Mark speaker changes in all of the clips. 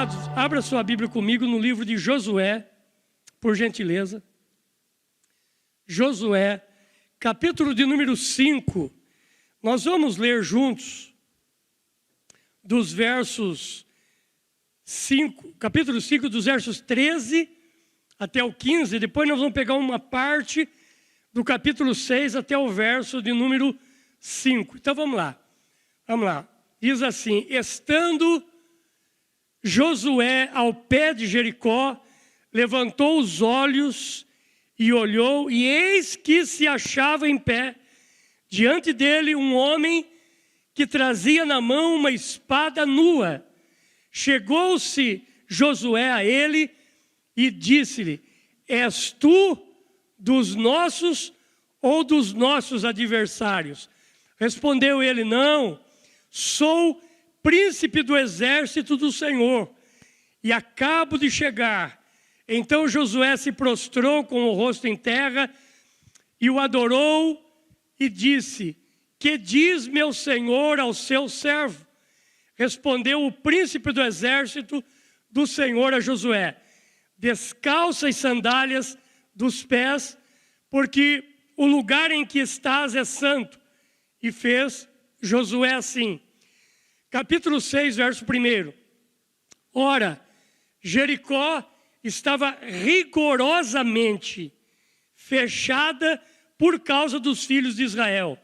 Speaker 1: amados, abra sua Bíblia comigo no livro de Josué, por gentileza. Josué, capítulo de número 5. Nós vamos ler juntos dos versos 5, capítulo 5, dos versos 13 até o 15. Depois nós vamos pegar uma parte do capítulo 6 até o verso de número 5. Então vamos lá. Vamos lá. Diz assim: estando Josué ao pé de Jericó, levantou os olhos e olhou, e eis que se achava em pé diante dele um homem que trazia na mão uma espada nua. Chegou-se Josué a ele e disse-lhe: és tu dos nossos ou dos nossos adversários? Respondeu ele: não, sou príncipe do exército do Senhor e acabo de chegar. Então Josué se prostrou com o rosto em terra e o adorou e disse: que diz meu senhor ao seu servo? Respondeu o príncipe do exército do Senhor a Josué: descalça as sandálias dos pés, porque o lugar em que estás é santo. E fez Josué assim. Capítulo 6, verso 1. Ora, Jericó estava rigorosamente fechada por causa dos filhos de Israel.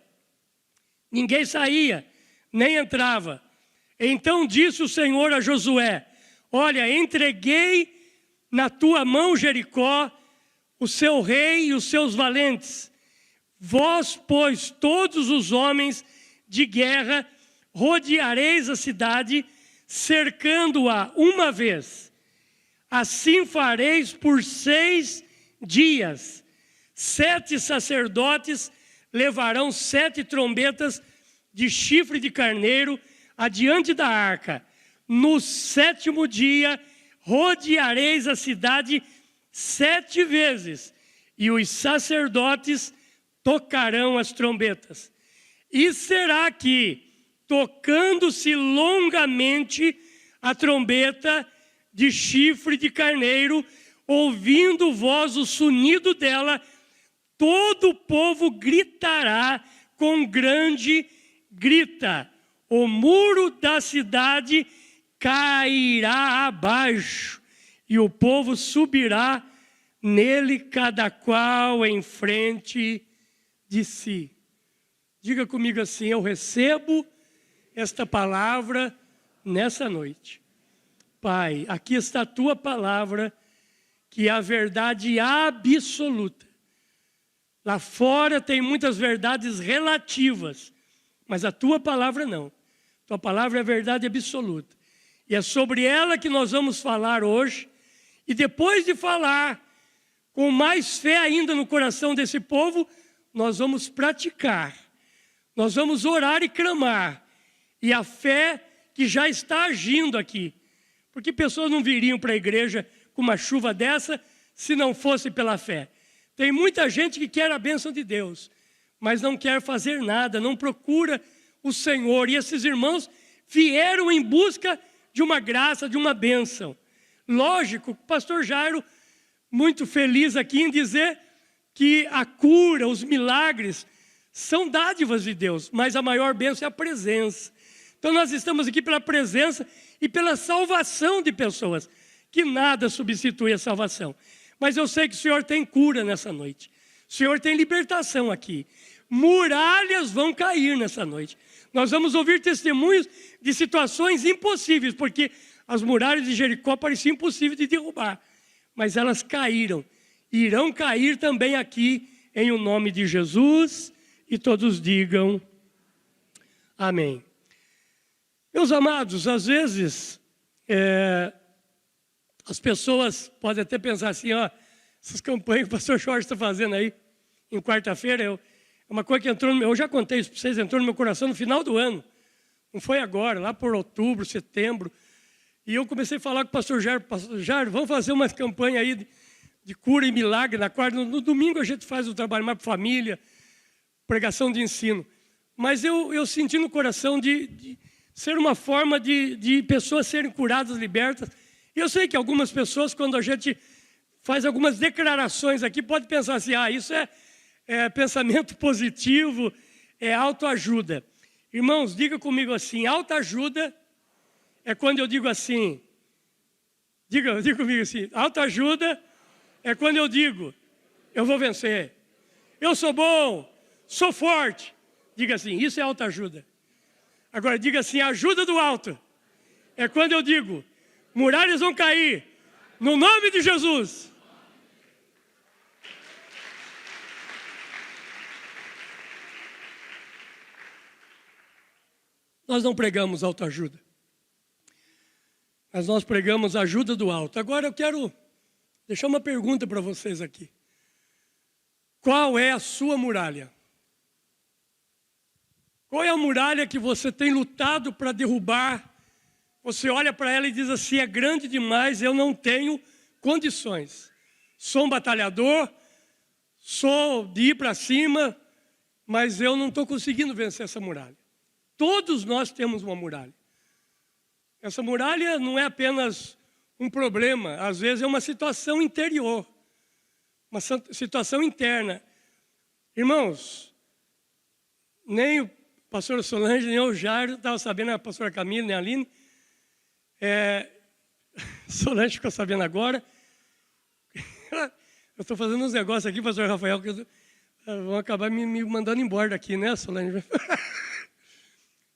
Speaker 1: Ninguém saía, nem entrava. Então disse o Senhor a Josué: olha, entreguei na tua mão Jericó, o seu rei e os seus valentes. Vós, pois, todos os homens de guerra, rodeareis a cidade, cercando-a uma vez. Assim fareis por 6 dias. 7 sacerdotes levarão 7 trombetas de chifre de carneiro adiante da arca. No 7º dia, rodeareis a cidade 7 vezes, e os sacerdotes tocarão as trombetas. E será que, tocando-se longamente a trombeta de chifre de carneiro, ouvindo vós o sonido dela, todo o povo gritará com grande grita. O muro da cidade cairá abaixo, e o povo subirá nele, cada qual em frente de si. Diga comigo assim: eu recebo esta palavra nessa noite. Pai, aqui está a tua palavra, que é a verdade absoluta. Lá fora tem muitas verdades relativas, mas a tua palavra não. Tua palavra é a verdade absoluta. E é sobre ela que nós vamos falar hoje. E depois de falar, com mais fé ainda no coração desse povo, nós vamos praticar. Nós vamos orar e clamar. E a fé que já está agindo aqui. Porque pessoas não viriam para a igreja com uma chuva dessa se não fosse pela fé. Tem muita gente que quer a bênção de Deus, mas não quer fazer nada, não procura o Senhor. E esses irmãos vieram em busca de uma graça, de uma bênção. Lógico, o pastor Jairo, muito feliz aqui em dizer que a cura, os milagres, são dádivas de Deus, mas a maior bênção é a presença. Então nós estamos aqui pela presença e pela salvação de pessoas, que nada substitui a salvação. Mas eu sei que o Senhor tem cura nessa noite. O Senhor tem libertação aqui. Muralhas vão cair nessa noite. Nós vamos ouvir testemunhos de situações impossíveis, porque as muralhas de Jericó pareciam impossíveis de derrubar. Mas elas caíram. Irão cair também aqui, em o nome de Jesus. E todos digam amém. Meus amados, às vezes, as pessoas podem até pensar assim: ó, essas campanhas que o pastor Jorge está fazendo aí, em quarta-feira, é uma coisa que entrou no meu, eu já contei isso para vocês, entrou no meu coração no final do ano. Não foi agora, lá por outubro, setembro. E eu comecei a falar com o pastor Jairo: pastor Jairo, vamos fazer uma campanha aí de cura e milagre na quarta. No domingo a gente faz o trabalho mais para família, pregação de ensino. Mas eu senti no coração de ser uma forma de pessoas serem curadas, libertas, E eu sei que algumas pessoas, quando a gente faz algumas declarações aqui, pode pensar assim, isso é pensamento positivo, é autoajuda. Irmãos, diga comigo assim, autoajuda é quando eu digo assim, diga comigo assim, autoajuda é quando eu digo, eu vou vencer, eu sou bom, sou forte. Diga assim, isso é autoajuda. Agora diga assim, ajuda do alto é quando eu digo, muralhas vão cair, no nome de Jesus. Nós não pregamos autoajuda, mas nós pregamos ajuda do alto. Agora eu quero deixar uma pergunta para vocês aqui. Qual é a sua muralha? Qual é a muralha que você tem lutado para derrubar? Você olha para ela e diz assim, é grande demais, eu não tenho condições. Sou um batalhador, sou de ir para cima, mas eu não estou conseguindo vencer essa muralha. Todos nós temos uma muralha. Essa muralha não é apenas um problema, às vezes é uma situação interior, uma situação interna. Irmãos, nem o pastor Solange, nem o Jairo, estava sabendo, a pastora Camila, nem a Aline, Solange ficou sabendo agora. Eu estou fazendo uns negócios aqui, pastor Rafael, que vão acabar me mandando embora daqui, né, Solange?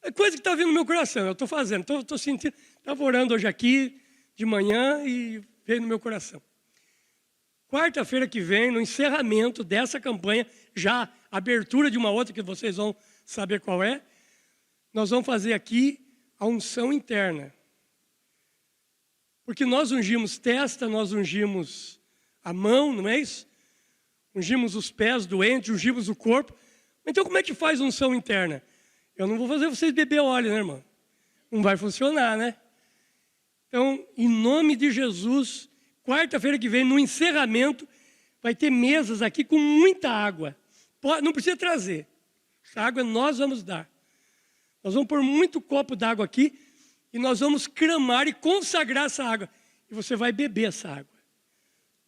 Speaker 1: É coisa que está vindo no meu coração, eu estou fazendo, estou sentindo, estava orando hoje aqui, de manhã, e veio no meu coração. Quarta-feira que vem, no encerramento dessa campanha, já abertura de uma outra que vocês vão saber qual é, nós vamos fazer aqui a unção interna. Porque nós ungimos testa, nós ungimos a mão, não é isso? Ungimos os pés doentes, ungimos o corpo. Então como é que faz unção interna? Eu não vou fazer vocês beber óleo, né, irmão? Não vai funcionar, né? Então, em nome de Jesus, quarta-feira que vem, no encerramento, vai ter mesas aqui com muita água. Não precisa trazer. Essa água nós vamos dar. Nós vamos pôr muito copo d'água aqui e nós vamos clamar e consagrar essa água. E você vai beber essa água.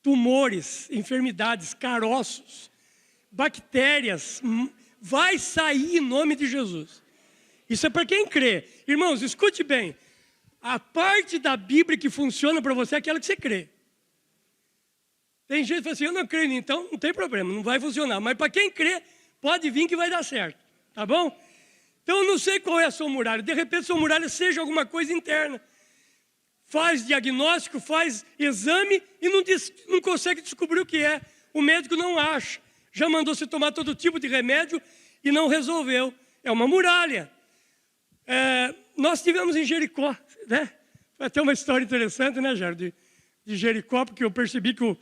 Speaker 1: Tumores, enfermidades, caroços, bactérias, vai sair em nome de Jesus. Isso é para quem crê. Irmãos, escute bem. A parte da Bíblia que funciona para você é aquela que você crê. Tem gente que fala assim, eu não creio, então não tem problema, não vai funcionar. Mas para quem crê, pode vir que vai dar certo. Tá bom? Então eu não sei qual é a sua muralha. De repente a sua muralha seja alguma coisa interna. Faz diagnóstico, faz exame e não consegue descobrir o que é. O médico não acha. Já mandou você tomar todo tipo de remédio e não resolveu. É uma muralha. Nós tivemos em Jericó, né? Vai ter uma história interessante, né, Jairo, de Jericó, porque eu percebi que o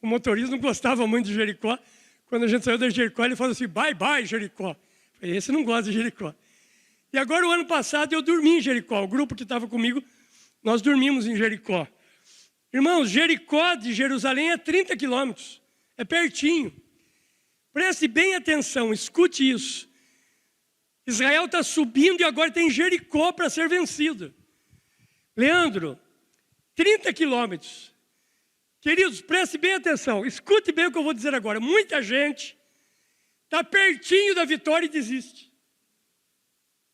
Speaker 1: motorista não gostava muito de Jericó. Quando a gente saiu de Jericó, ele falou assim, bye, bye, Jericó. Eu falei, esse não gosta de Jericó. E agora, o ano passado, eu dormi em Jericó. O grupo que estava comigo, nós dormimos em Jericó. Irmãos, Jericó de Jerusalém é 30 quilômetros. É pertinho. Preste bem atenção, escute isso. Israel está subindo e agora tem Jericó para ser vencido. Leandro, 30 quilômetros. Queridos, preste bem atenção, escute bem o que eu vou dizer agora. Muita gente está pertinho da vitória e desiste.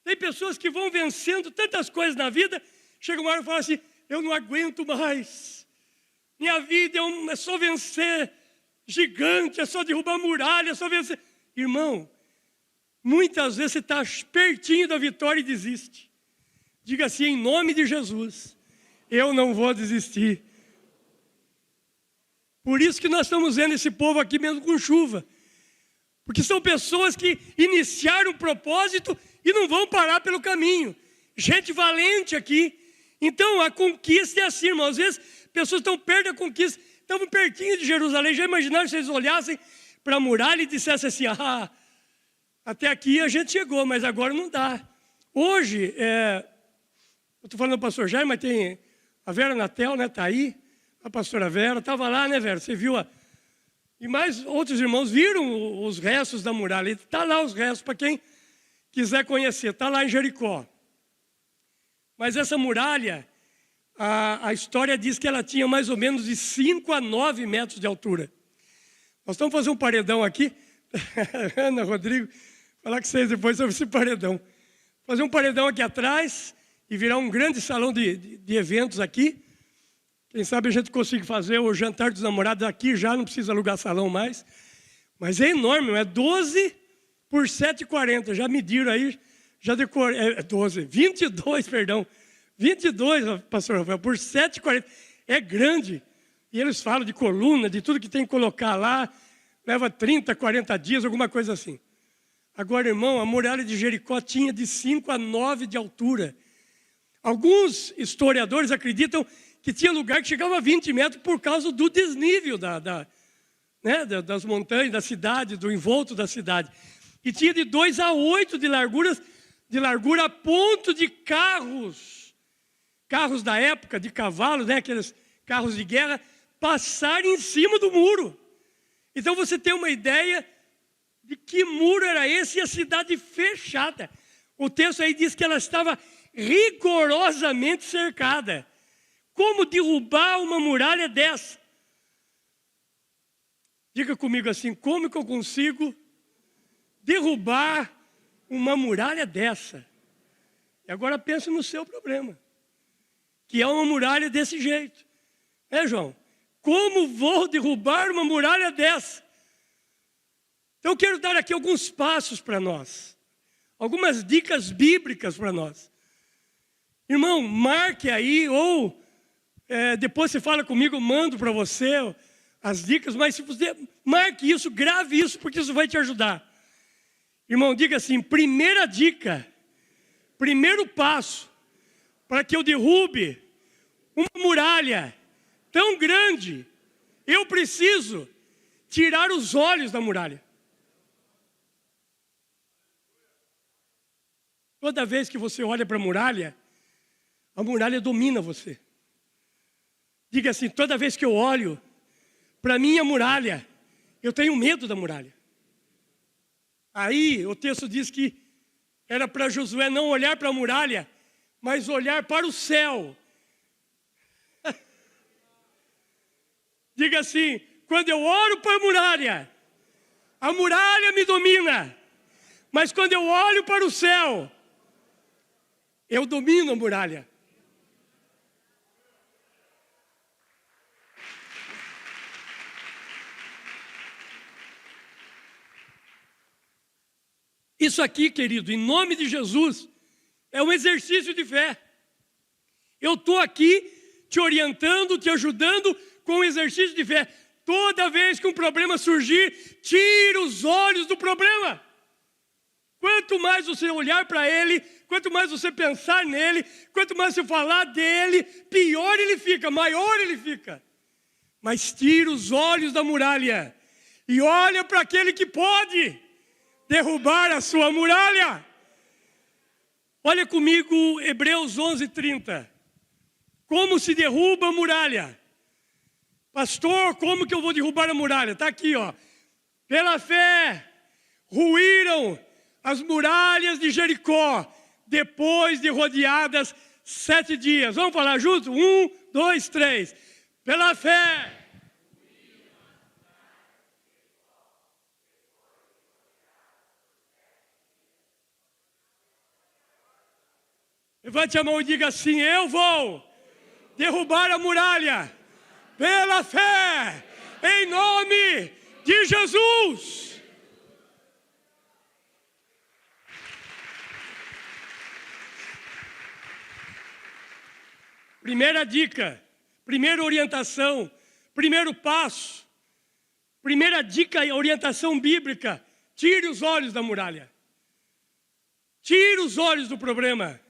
Speaker 1: Tem pessoas que vão vencendo tantas coisas na vida, chega uma hora e fala assim, eu não aguento mais. Minha vida é só vencer gigante, é só derrubar muralha, é só vencer. Irmão, muitas vezes você está pertinho da vitória e desiste. Diga assim, em nome de Jesus, eu não vou desistir. Por isso que nós estamos vendo esse povo aqui mesmo com chuva. Porque são pessoas que iniciaram um propósito e não vão parar pelo caminho. Gente valente aqui. Então a conquista é assim, irmão. Às vezes pessoas estão perto da conquista, estavam pertinho de Jerusalém. Já imaginaram se eles olhassem para a muralha e dissessem assim, até aqui a gente chegou, mas agora não dá. Hoje, eu estou falando do pastor Jair, mas tem a Vera Natel, né? Está aí. A pastora Vera, estava lá, né, Vera? Você viu E mais outros irmãos viram os restos da muralha. Está lá os restos, para quem quiser conhecer. Está lá em Jericó. Mas essa muralha, a história diz que ela tinha mais ou menos de 5 a 9 metros de altura. Nós estamos fazendo um paredão aqui. Ana, Rodrigo, falar com vocês depois sobre esse paredão. Fazer um paredão aqui atrás e virar um grande salão de eventos aqui. Quem sabe a gente consiga fazer o jantar dos namorados aqui, já não precisa alugar salão mais. Mas é enorme, é 12 por 7,40. Já mediram aí, já decorei. 22, perdão. 22, pastor Rafael, por 7,40. É grande. E eles falam de coluna, de tudo que tem que colocar lá. Leva 30, 40 dias, alguma coisa assim. Agora, irmão, a muralha de Jericó tinha de 5 a 9 de altura. Alguns historiadores acreditam que tinha lugar que chegava a 20 metros por causa do desnível das montanhas, da cidade, do envolto da cidade. E tinha de 2 a 8 de largura a ponto de carros da época, de cavalos, aqueles carros de guerra, passarem em cima do muro. Então você tem uma ideia de que muro era esse e a cidade fechada. O texto aí diz que ela estava rigorosamente cercada. Como derrubar uma muralha dessa? Diga comigo assim, como que eu consigo derrubar uma muralha dessa? E agora pense no seu problema, que é uma muralha desse jeito. João? Como vou derrubar uma muralha dessa? Então eu quero dar aqui alguns passos para nós, algumas dicas bíblicas para nós. Irmão, marque aí, ou depois você fala comigo, eu mando para você as dicas, mas se você marque isso, grave isso, porque isso vai te ajudar. Irmão, diga assim, primeira dica, primeiro passo, para que eu derrube uma muralha tão grande, eu preciso tirar os olhos da muralha. Toda vez que você olha para a muralha domina você. Diga assim, toda vez que eu olho para a minha muralha, eu tenho medo da muralha. Aí o texto diz que era para Josué não olhar para a muralha, mas olhar para o céu. Diga assim, quando eu olho para a muralha me domina. Mas quando eu olho para o céu, eu domino a muralha. Isso aqui, querido, em nome de Jesus, é um exercício de fé. Eu estou aqui te orientando, te ajudando com um exercício de fé. Toda vez que um problema surgir, tira os olhos do problema. Quanto mais você olhar para ele, quanto mais você pensar nele, quanto mais você falar dele, pior ele fica, maior ele fica. Mas tira os olhos da muralha e olha para aquele que pode derrubar a sua muralha. Olha comigo Hebreus 11:30. Como se derruba a muralha? Pastor, como que eu vou derrubar a muralha? Está aqui, ó. Pela fé, ruíram as muralhas de Jericó, depois de rodeadas 7 dias. Vamos falar junto? 1, 2, 3. Pela fé. Levante a mão e diga assim, eu vou derrubar a muralha pela fé, em nome de Jesus. Primeira dica, primeira orientação, primeiro passo, primeira dica e orientação bíblica, tire os olhos da muralha. Tire os olhos do problema.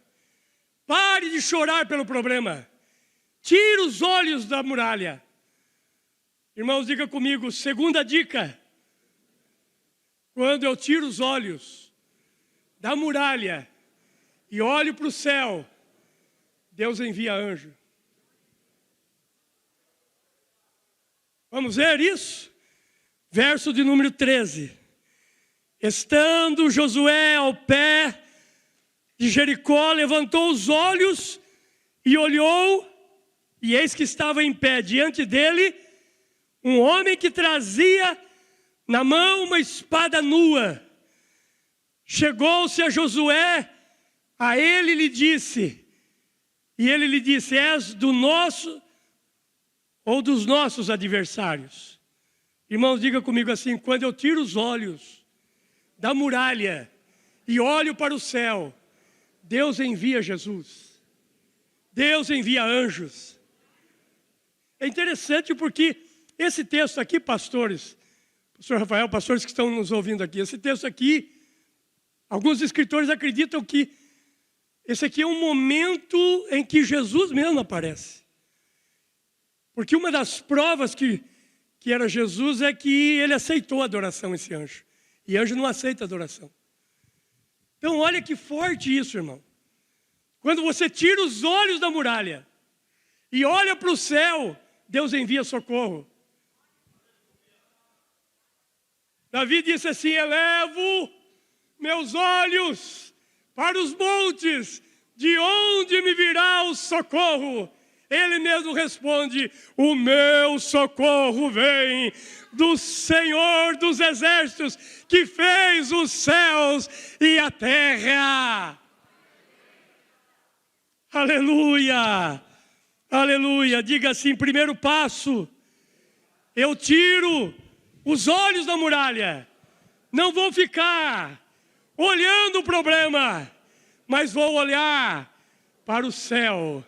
Speaker 1: Pare de chorar pelo problema. Tire os olhos da muralha. Irmãos, diga comigo, segunda dica. Quando eu tiro os olhos da muralha e olho para o céu, Deus envia anjo. Vamos ver isso? Verso de número 13. Estando Josué ao pé de Jericó, levantou os olhos e olhou, E eis que estava em pé diante dele um homem que trazia na mão uma espada nua. Chegou-se a Josué, a ele lhe disse, e ele lhe disse: és do nosso ou dos nossos adversários? Irmãos, diga comigo assim: quando eu tiro os olhos da muralha e olho para o céu, Deus envia Jesus. Deus envia anjos. É interessante porque esse texto aqui, pastores, pastor Rafael, pastores que estão nos ouvindo aqui, esse texto aqui, alguns escritores acreditam que esse aqui é um momento em que Jesus mesmo aparece. Porque uma das provas que era Jesus é que ele aceitou a adoração, esse anjo. E anjo não aceita adoração. Então olha que forte isso, irmão. Quando você tira os olhos da muralha e olha para o céu, Deus envia socorro. Davi disse assim: elevo meus olhos para os montes, de onde me virá o socorro? Ele mesmo responde: o meu socorro vem do Senhor dos exércitos, que fez os céus e a terra. Aleluia, aleluia. Diga assim: primeiro passo, eu tiro os olhos da muralha. Não vou ficar olhando o problema, mas vou olhar para o céu.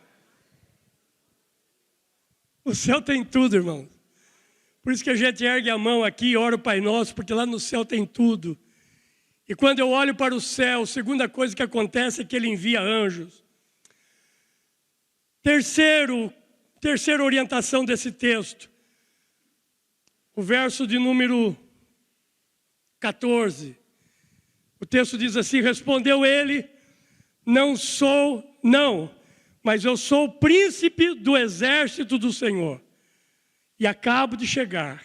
Speaker 1: O céu tem tudo, irmão. Por isso que a gente ergue a mão aqui e ora o Pai Nosso, porque lá no céu tem tudo. E quando eu olho para o céu, a segunda coisa que acontece é que Ele envia anjos. Terceira orientação desse texto. O verso de número 14. O texto diz assim: respondeu ele: mas eu sou o príncipe do exército do Senhor, e acabo de chegar.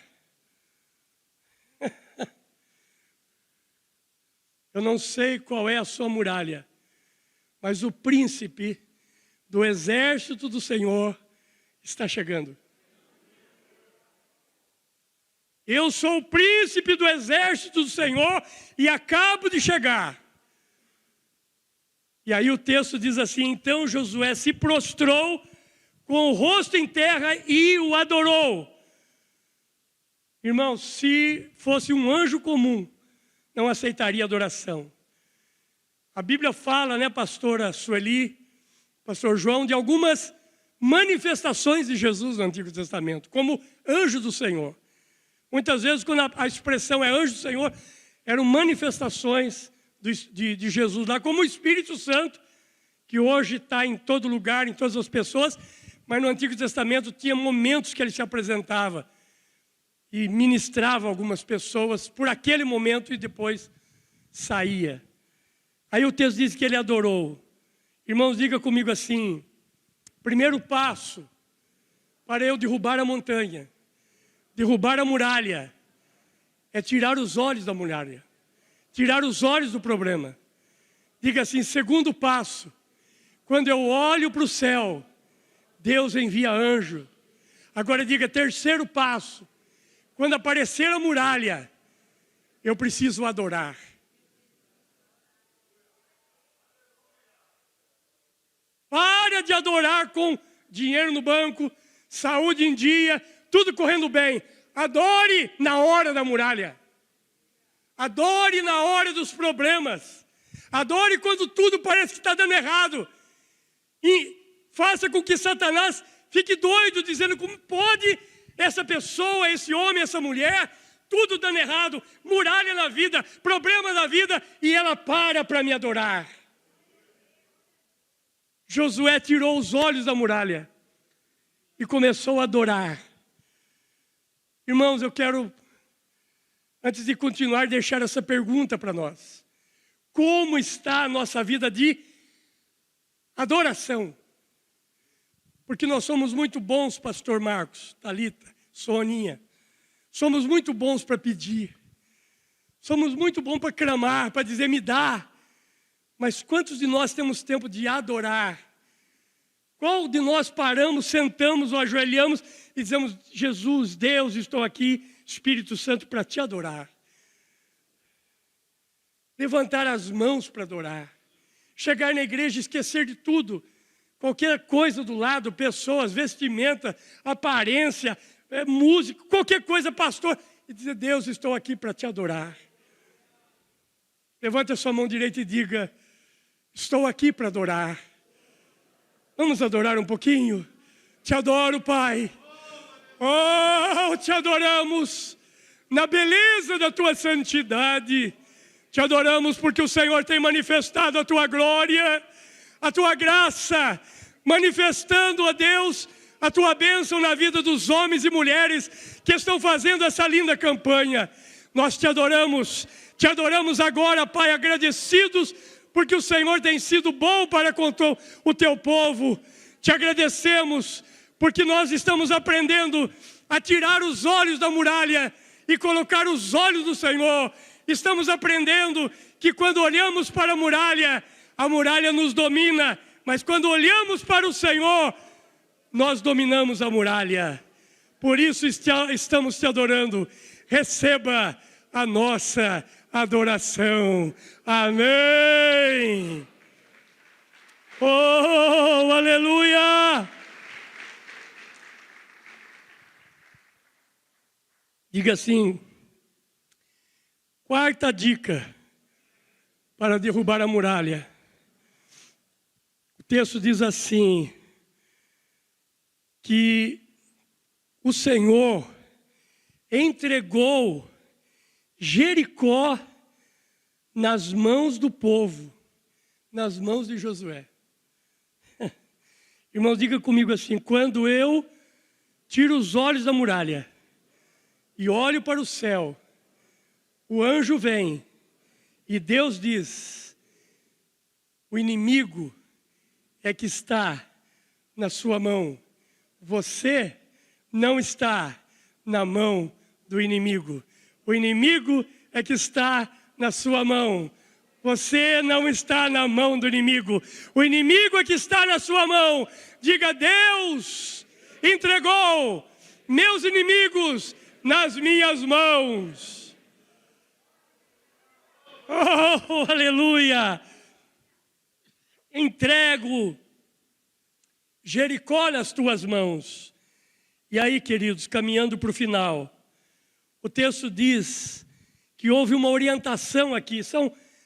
Speaker 1: Eu não sei qual é a sua muralha, mas o príncipe do exército do Senhor está chegando. Eu sou o príncipe do exército do Senhor e acabo de chegar. E aí o texto diz assim: então Josué se prostrou com o rosto em terra e o adorou. Irmãos, se fosse um anjo comum, não aceitaria adoração. A Bíblia fala, né, pastora Sueli, pastor João, de algumas manifestações de Jesus no Antigo Testamento, como anjo do Senhor. Muitas vezes, quando a expressão é anjo do Senhor, eram manifestações de Jesus lá, como o Espírito Santo, que hoje está em todo lugar, em todas as pessoas, mas no Antigo Testamento tinha momentos que ele se apresentava e ministrava algumas pessoas por aquele momento e depois saía. Aí o texto diz que ele adorou. Irmãos, diga comigo assim: primeiro passo para eu derrubar a montanha, derrubar a muralha, é tirar os olhos da muralha, tirar os olhos do problema. Diga assim: segundo passo, quando eu olho para o céu, Deus envia anjo. Agora diga: terceiro passo, quando aparecer a muralha, eu preciso adorar. Para de adorar com dinheiro no banco, saúde em dia, tudo correndo bem. Adore na hora da muralha. Adore na hora dos problemas. Adore quando tudo parece que está dando errado. E faça com que Satanás fique doido, dizendo: como pode essa pessoa, esse homem, essa mulher, tudo dando errado, muralha na vida, problema na vida, e ela para me adorar. Josué tirou os olhos da muralha e começou a adorar. Irmãos, eu quero, antes de continuar, deixar essa pergunta para nós. Como está a nossa vida de adoração? Porque nós somos muito bons, pastor Marcos, Thalita, Soninha. Somos muito bons para pedir. Somos muito bons para clamar, para dizer: me dá. Mas quantos de nós temos tempo de adorar? Qual de nós paramos, sentamos ou ajoelhamos e dizemos: Jesus, Deus, estou aqui, Espírito Santo, para te adorar. Levantar as mãos para adorar. Chegar na igreja e esquecer de tudo. Qualquer coisa do lado, pessoas, vestimenta, aparência, música, qualquer coisa, pastor. E dizer: Deus, estou aqui para te adorar. Levante a sua mão direita e diga: estou aqui para adorar. Vamos adorar um pouquinho? Te adoro, Pai. Oh, te adoramos na beleza da tua santidade. Te adoramos porque o Senhor tem manifestado a tua glória, a tua graça, manifestando, ó Deus, a tua bênção na vida dos homens e mulheres que estão fazendo essa linda campanha. Nós te adoramos agora, Pai, agradecidos porque o Senhor tem sido bom para com o teu povo. Te agradecemos porque nós estamos aprendendo a tirar os olhos da muralha e colocar os olhos do Senhor. Estamos aprendendo que quando olhamos para a muralha nos domina, mas quando olhamos para o Senhor, nós dominamos a muralha. Por isso estamos te adorando. Receba a nossa adoração. Amém. Oh, aleluia. Diga assim: quarta dica para derrubar a muralha. O texto diz assim, que o Senhor entregou Jericó nas mãos do povo, nas mãos de Josué. Irmãos, diga comigo assim: quando eu tiro os olhos da muralha e olho para o céu, o anjo vem e Deus diz: o inimigo é que está na sua mão. Você não está na mão do inimigo. O inimigo é que está na sua mão. Você não está na mão do inimigo. O inimigo é que está na sua mão. Diga: Deus entregou meus inimigos nas minhas mãos. Oh, aleluia! Entrego Jericó nas tuas mãos. E aí, queridos, caminhando para o final, o texto diz que houve uma orientação aqui.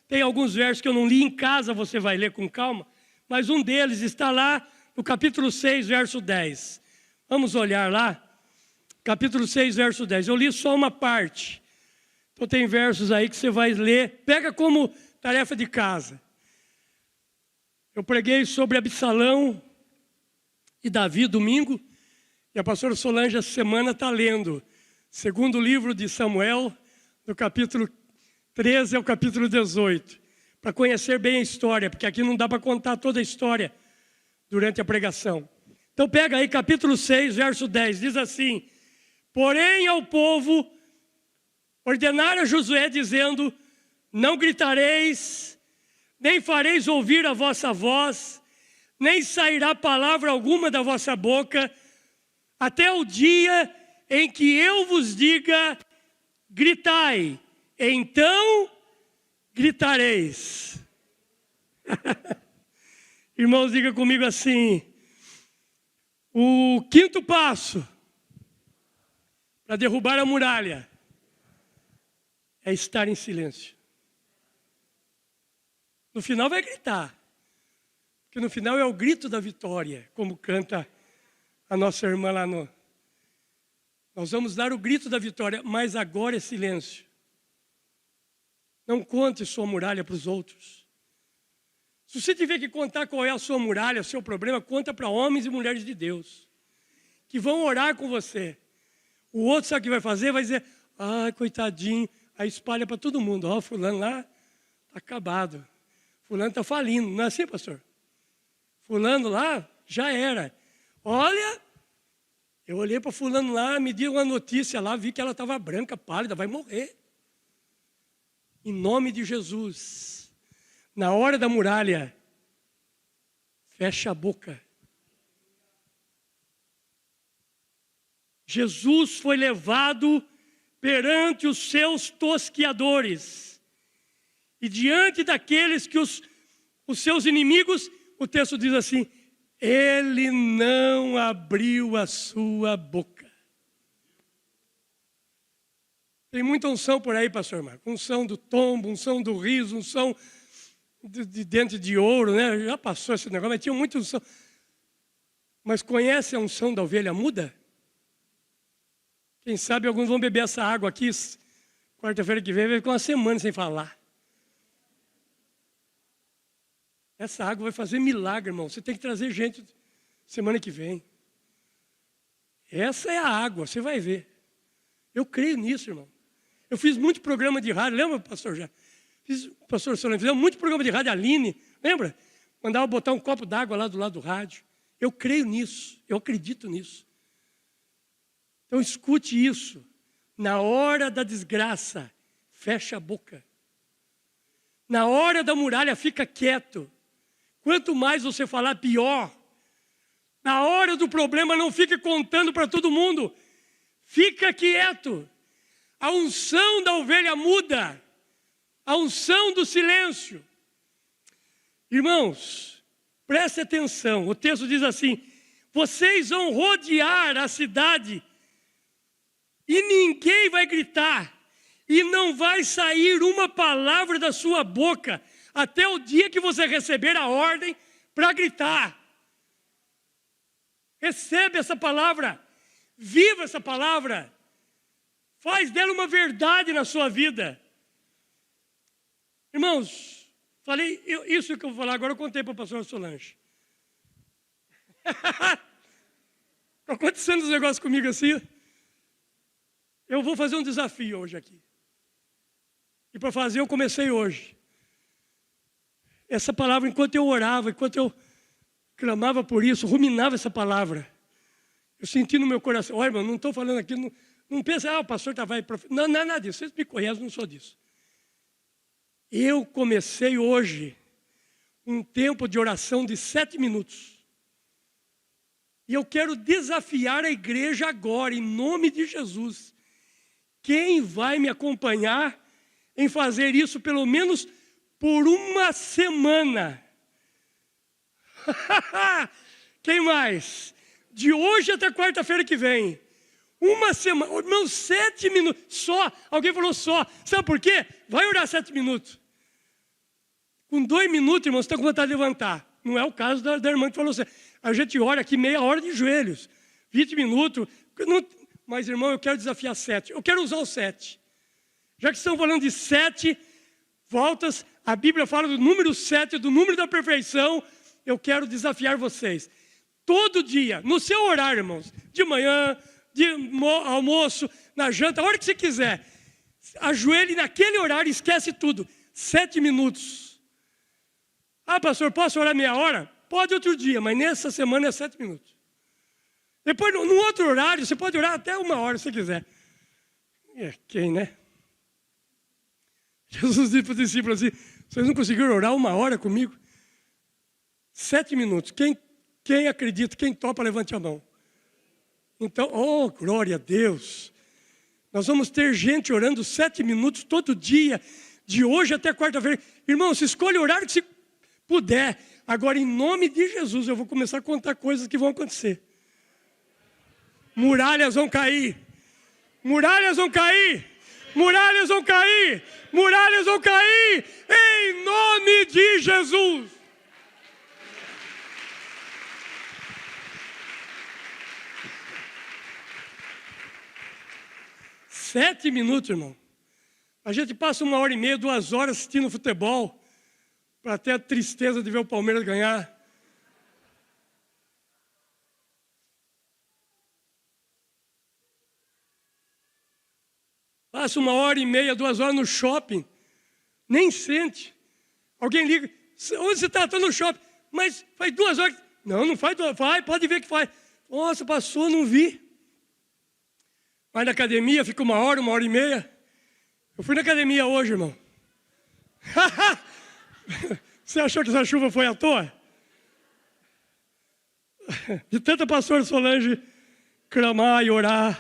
Speaker 1: Tem alguns versos que eu não li em casa, você vai ler com calma, mas um deles está lá no capítulo 6, verso 10. Vamos olhar lá, capítulo 6, verso 10. Eu li só uma parte, então tem versos aí que você vai ler, pega como tarefa de casa. Eu preguei sobre Absalão e Davi domingo, e a pastora Solange essa semana está lendo segundo livro de Samuel, do capítulo 13 ao capítulo 18, para conhecer bem a história, porque aqui não dá para contar toda a história durante a pregação. Então pega aí capítulo 6, verso 10, diz assim: porém ao povo ordenara Josué dizendo: não gritareis, nem fareis ouvir a vossa voz, nem sairá palavra alguma da vossa boca, até o dia em que eu vos diga: gritai, então gritareis. Irmãos, diga comigo assim: o quinto passo para derrubar a muralha é estar em silêncio. No final vai gritar, porque no final é o grito da vitória, como canta a nossa irmã lá no... Nós vamos dar o grito da vitória, mas agora é silêncio. Não conte sua muralha para os outros. Se você tiver que contar qual é a sua muralha, o seu problema, conta para homens e mulheres de Deus, que vão orar com você. O outro sabe o que vai fazer? Vai dizer: ai, coitadinho, aí espalha para todo mundo. Ó, fulano lá está acabado. Fulano está falindo. Não é assim, pastor? Fulano lá já era. Olha, eu olhei para fulano lá, me deu uma notícia lá, vi que ela estava branca, pálida, vai morrer. Em nome de Jesus, na hora da muralha, fecha a boca, Jesus foi levado perante os seus tosqueadores. E diante daqueles que os seus inimigos, o texto diz assim, ele não abriu a sua boca. Tem muita unção por aí, pastor Marco. Unção do tombo, unção do riso, unção de dente de ouro, né? Já passou esse negócio, mas tinha muita unção. Mas conhece a unção da ovelha muda? Quem sabe alguns vão beber essa água aqui, quarta-feira que vem, vai ficar uma semana sem falar. Essa água vai fazer milagre, irmão. Você tem que trazer gente semana que vem. Essa é a água, você vai ver. Eu creio nisso, irmão. Eu fiz muito programa de rádio, lembra, pastor já? Pastor Solano, fizemos muito programa de rádio, Aline, lembra? Mandava botar um copo d'água lá do lado do rádio. Eu creio nisso, eu acredito nisso. Então escute isso. Na hora da desgraça, fecha a boca. Na hora da muralha, fica quieto. Quanto mais você falar, pior. Na hora do problema, não fique contando para todo mundo. Fica quieto. A unção da ovelha muda. A unção do silêncio. Irmãos, preste atenção. O texto diz assim, vocês vão rodear a cidade e ninguém vai gritar. E não vai sair uma palavra da sua boca até o dia que você receber a ordem para gritar. Recebe essa palavra. Viva essa palavra. Faz dela uma verdade na sua vida. Irmãos, falei, isso que eu vou falar agora eu contei para o pastor Solange. Está acontecendo uns negócios comigo assim. Eu vou fazer um desafio hoje aqui. E para fazer eu comecei hoje. Essa palavra, enquanto eu orava, enquanto eu clamava por isso, ruminava essa palavra. Eu senti no meu coração, olha, irmão, não estou falando aqui, não pensa, o pastor está vai profetizar. Não, não é nada disso, vocês me conhecem, não sou disso. Eu comecei hoje um tempo de oração de 7 minutos. E eu quero desafiar a igreja agora, em nome de Jesus. Quem vai me acompanhar em fazer isso pelo menos por uma semana? Quem mais? De hoje até quarta-feira que vem. Uma semana, irmão, 7 minutos. Só, alguém falou só. Sabe por quê? Vai orar 7 minutos. Com 2 minutos, irmão, você está com vontade de levantar. Não é o caso da irmã que falou assim. A gente ora aqui meia hora de joelhos. 20 minutos. Mas, irmão, eu quero desafiar 7. Eu quero usar o 7. Já que estamos falando de 7 voltas, a Bíblia fala do número 7, do número da perfeição. Eu quero desafiar vocês. Todo dia, no seu horário, irmãos, de manhã, de almoço, na janta, a hora que você quiser, ajoelhe naquele horário e esquece tudo. 7 minutos. Ah, pastor, posso orar meia hora? Pode outro dia, mas nessa semana é 7 minutos. Depois, no outro horário, você pode orar até 1 hora, se você quiser. Quem, né? Jesus disse para os discípulos assim, vocês não conseguiram orar 1 hora comigo? 7 minutos. Quem acredita, quem topa, levante a mão. Então, oh, glória a Deus. Nós vamos ter gente orando 7 minutos todo dia, de hoje até quarta-feira. Irmão, se escolhe o horário que se puder. Agora, em nome de Jesus, eu vou começar a contar coisas que vão acontecer. Muralhas vão cair. Muralhas vão cair. Muralhas vão cair. Muralhas vão cair. Em nome de Jesus. Sete minutos, irmão. A gente passa 1h30, 2 horas assistindo futebol para ter a tristeza de ver o Palmeiras ganhar. Passa 1h30, 2 horas no shopping, nem sente. Alguém liga, onde você está? Estou no shopping. Mas faz 2 horas. Não faz 2 horas. Faz, pode ver que faz. Nossa, passou, não vi. Vai na academia, fica 1 hora, 1h30. Eu fui na academia hoje, irmão. Você achou que essa chuva foi à toa? De tanta pastora Solange clamar e orar.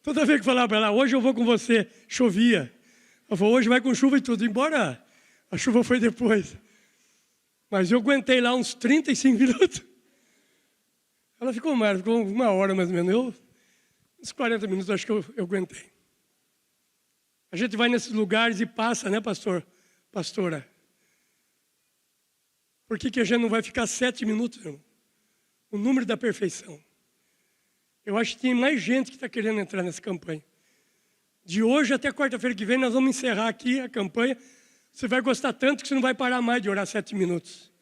Speaker 1: Toda vez que falava para ela, hoje eu vou com você, chovia. Ela falou, hoje vai com chuva e tudo, embora a chuva foi depois. Mas eu aguentei lá uns 35 minutos. Ela ficou uma hora mais ou menos. Uns 40 minutos acho que eu aguentei. A gente vai nesses lugares e passa, né, pastora? Por que a gente não vai ficar 7 minutos, irmão? O número da perfeição. Eu acho que tem mais gente que está querendo entrar nessa campanha. De hoje até quarta-feira que vem, nós vamos encerrar aqui a campanha. Você vai gostar tanto que você não vai parar mais de orar 7 minutos.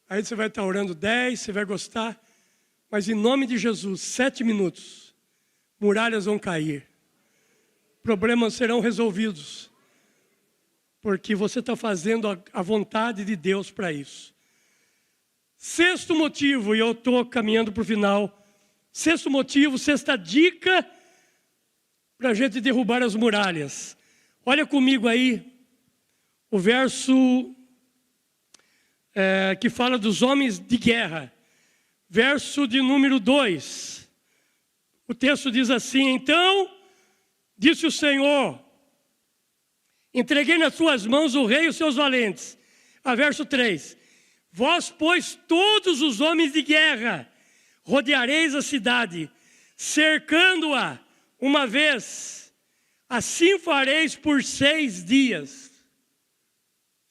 Speaker 1: Aí você vai estar orando 10, você vai gostar. Mas em nome de Jesus, 7 minutos, muralhas vão cair. Problemas serão resolvidos. Porque você está fazendo a vontade de Deus para isso. Sexto motivo, e eu estou caminhando para o final. Sexto motivo, sexta dica para a gente derrubar as muralhas. Olha comigo aí o verso que fala dos homens de guerra. Verso de número 2. O texto diz assim, então, disse o Senhor, entreguei nas tuas mãos o rei e os seus valentes. Verso 3. Vós, pois, todos os homens de guerra, rodeareis a cidade, cercando-a uma vez. Assim fareis por 6 dias.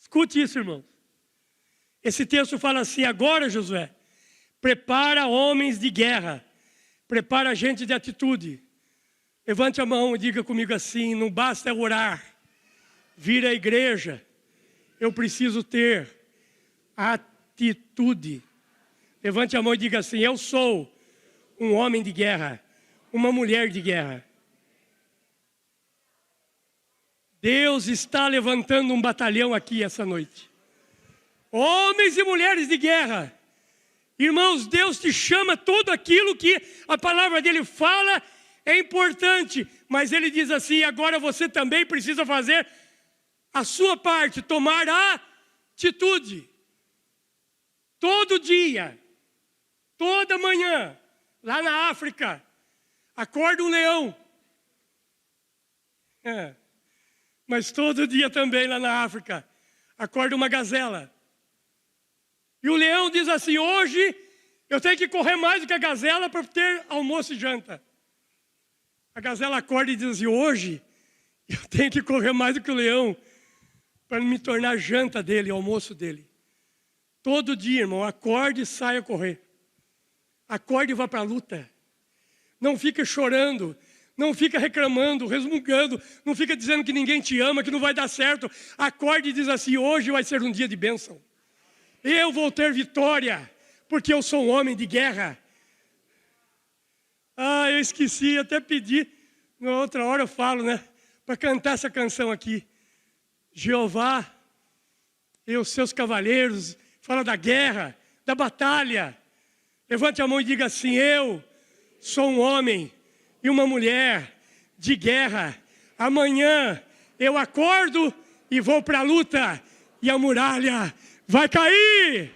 Speaker 1: Escute isso, irmãos. Esse texto fala assim, agora, Josué, prepara homens de guerra, prepara gente de atitude. Levante a mão e diga comigo assim, não basta orar, vir à igreja, eu preciso ter atitude. Levante a mão e diga assim, eu sou um homem de guerra, uma mulher de guerra. Deus está levantando um batalhão aqui essa noite. Homens e mulheres de guerra. Irmãos, Deus te chama, tudo aquilo que a palavra dele fala é importante. Mas ele diz assim, agora você também precisa fazer a sua parte, tomar atitude. Todo dia, toda manhã, lá na África, acorda um leão. Mas todo dia também lá na África, acorda uma gazela. E o leão diz assim, hoje eu tenho que correr mais do que a gazela para ter almoço e janta. A gazela acorda e diz assim, hoje eu tenho que correr mais do que o leão para me tornar janta dele, almoço dele. Todo dia, irmão, acorde e saia correr. Acorde e vá para a luta. Não fica chorando, não fica reclamando, resmungando, não fica dizendo que ninguém te ama, que não vai dar certo. Acorde e diz assim, hoje vai ser um dia de bênção. Eu vou ter vitória, porque eu sou um homem de guerra. Eu esqueci, até pedi, na outra hora eu falo, né? Para cantar essa canção aqui. Jeová e os seus cavaleiros, fala da guerra, da batalha. Levante a mão e diga assim, eu sou um homem e uma mulher de guerra. Amanhã eu acordo e vou para a luta e a muralha vai cair.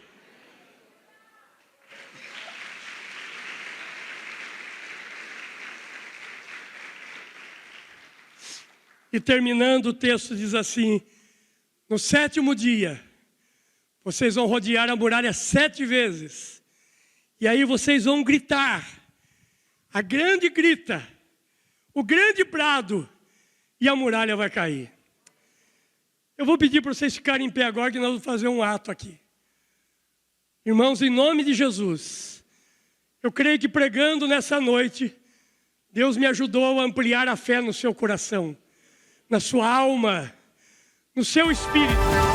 Speaker 1: E terminando o texto diz assim, no 7º dia, vocês vão rodear a muralha 7 vezes. E aí vocês vão gritar, a grande grita, o grande brado, e a muralha vai cair. Eu vou pedir para vocês ficarem em pé agora, que nós vamos fazer um ato aqui. Irmãos, em nome de Jesus, eu creio que pregando nessa noite, Deus me ajudou a ampliar a fé no seu coração, na sua alma, no seu espírito.